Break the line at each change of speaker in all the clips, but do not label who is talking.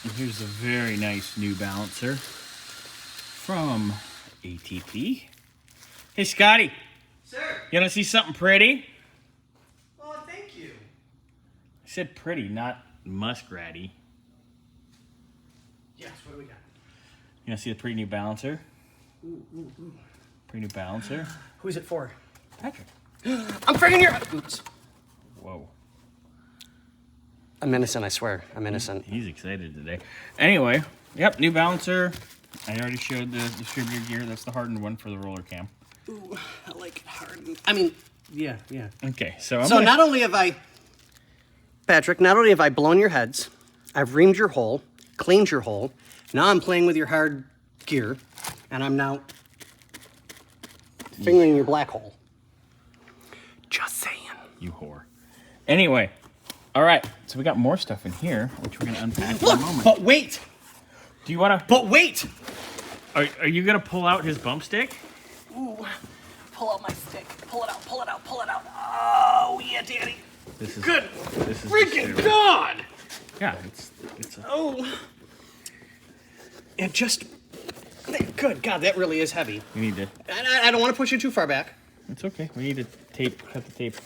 And here's a very nice new balancer from ATP. Hey, Scotty.
Sir.
You want to see something pretty?
Oh, thank you.
I said pretty, not muskratty.
Yes, what do we got?
You want to see the pretty new balancer?
Ooh.
Pretty new balancer.
Who's it for?
Patrick.
I'm friggin' your... Oops.
Whoa.
I'm innocent, I swear. I'm innocent.
He's excited today. Anyway, yep, new balancer. I already showed the distributor gear. That's the hardened one for the roller cam.
Ooh, I like it hardened. I mean, yeah.
Okay, so
not only have I... Patrick, not only have I blown your heads, I've reamed your hole, cleaned your hole, now I'm playing with your hard gear, and I'm now fingering your black hole. Just saying.
You whore. Anyway, all right, so we got more stuff in here, which we're going to unpack in a moment.
But wait!
Do you want to...
But wait!
Are you going to pull out his bump stick?
Ooh, pull out my stick. Pull it out. Oh, yeah, Daddy.
This is
Good.
This is
Freaking God!
Yeah, it's a...
Oh. It just... Good God, that really is heavy.
We need to...
I don't want to push it too far back.
It's okay. We need to cut the tape.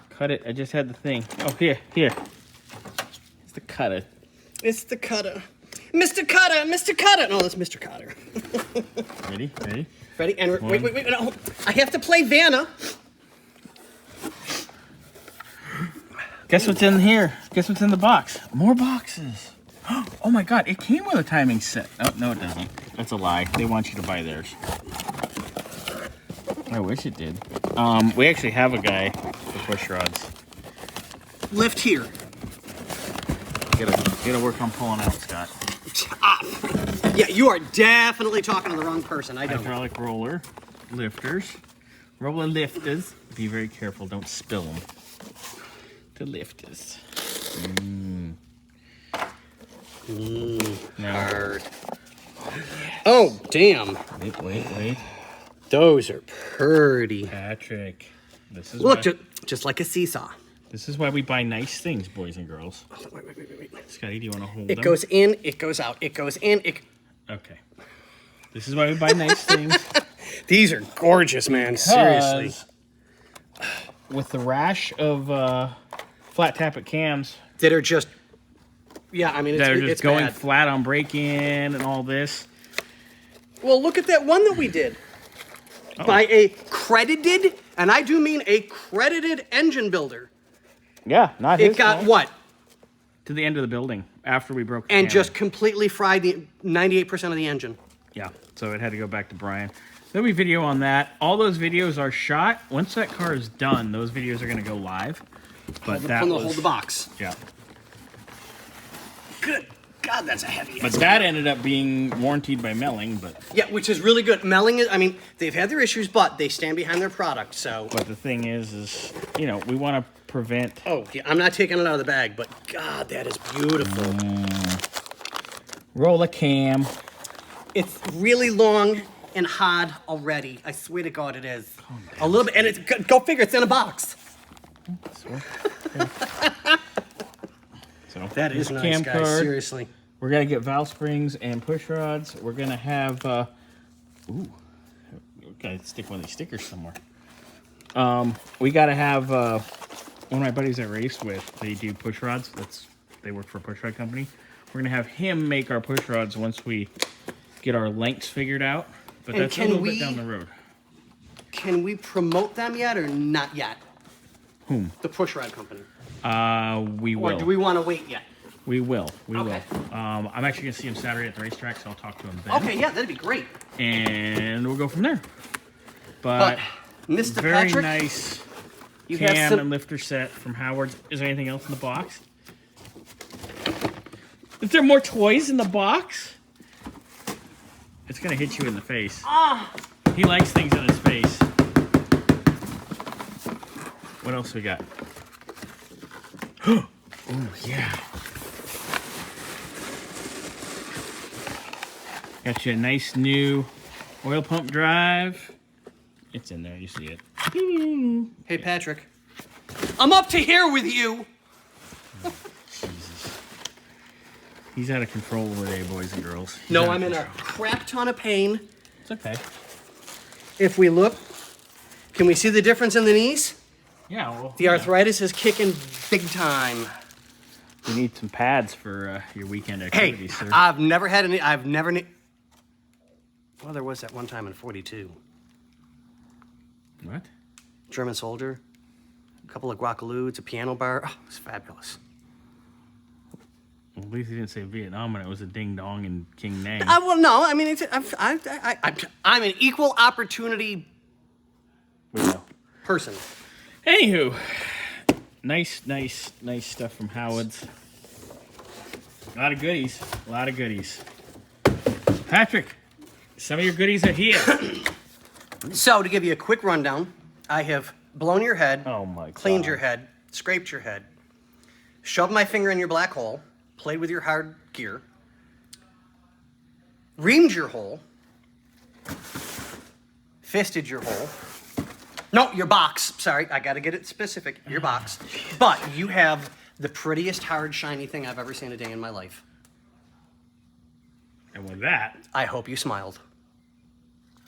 Cut it. I just had the thing. Oh, here. It's the cutter.
It's the cutter. Mr. Cutter! No, that's Mr. Cutter.
Ready?
Ready? And wait. No. I have to play Vanna.
Guess what's in here? Guess what's in the box? More boxes. Oh my God, it came with a timing set. Oh, no, it doesn't. That's a lie. They want you to buy theirs. I wish it did. We actually have a guy for push rods.
Lift here.
Gotta work on pulling out, Scott.
Yeah, you are definitely talking to the wrong person. I don't.
Hydraulic roller lifters. Roller lifters. Be very careful, don't spill them. The lifters.
Hard. Oh, damn.
Wait.
Those are pretty.
Patrick, this is
Look,
why,
just like a seesaw.
this is why we buy nice things, boys and girls.
Oh, wait.
Scotty, do you want to hold
It
them?
goes in, it goes out. It goes in,
Okay. This is why we buy nice things.
These are gorgeous, man. Seriously.
With the rash of flat tappet cams
That are just... Yeah, I mean,
that are
it's
just going
bad.
flat on break-in and all this.
Well, look at that one that we did.
Oh.
By a credited, and I do mean a credited engine builder.
Yeah, not his
It got
fault.
what?
To the end of the building after we broke the
And
cam.
just completely fried the 98% of the engine.
Yeah, so it had to go back to Brian. There'll be video on that. All those videos are shot. Once that car is done, those videos are going to go live. But
Hold the box.
Yeah.
Good God, that's a heavy
But that ended up being warranted by Melling, but
Yeah, which is really good. Melling is, I mean, they've had their issues, but they stand behind their product, so.
the thing is, you know, we want to prevent...
Oh, yeah, I'm not taking it out of the bag, but God, that is beautiful.
Roll a cam.
It's really long and hard already. I swear to God it is. A little bit, and it's, go figure, it's in a box.
So
That is
this
nice,
cam
guys,
card.
seriously.
We're going to get valve springs and push rods. We're going to have... ooh. Got to stick one of these stickers somewhere. We got to have... one of my buddies I race with, they do push rods. They work for a push rod company. We're going to have him make our push rods once we get our lengths figured out. But
And
that's a
can
little
we-
bit down the road.
Can we promote them yet or not yet?
Whom?
The push rod company.
We will.
Or do we want to wait yet?
We will. We
Okay.
will. I'm actually going to see him Saturday at the racetrack, so I'll talk to him then.
Okay, yeah, that'd be great.
And we'll go from there. But
Mr.
very
Patrick,
nice
you have
cam
some...
and lifter set from Howard's. Is there anything else in the box? Is there more toys in the box? It's going to hit you in the face. He likes things in his face. What else we got? Oh, yeah. Got you a nice new oil pump drive. It's in there, you see it.
Hey, Patrick. I'm up to here with you.
Jesus. He's out of control today, boys and girls. He's
No,
out of
I'm in a
control.
crap ton of pain.
It's okay.
If we look, can we see the difference in the knees?
Yeah, well,
The arthritis is kicking big time.
you need some pads for your weekend
Hey,
activities, sir.
I've never had any. Well, there was that one time in 42.
What?
German soldier, a couple of guacaludes, a piano bar. Oh, it was fabulous.
Well, at least he didn't say Vietnam when it was a ding dong and King Nang.
Well, no, I mean, I'm an equal opportunity person.
Anywho, nice stuff from Howard's. A lot of goodies. A lot of goodies. Patrick, some of your goodies are here.
So, to give you a quick rundown, I have blown your head,
Oh my God.
cleaned your head, scraped your head, shoved my finger in your black hole, played with your hard gear, reamed your hole, fisted your hole. No, your box. Sorry, I got to get it specific. Your box. But you have the prettiest, hard, shiny thing I've ever seen a day in my life.
And with that,
I hope you smiled.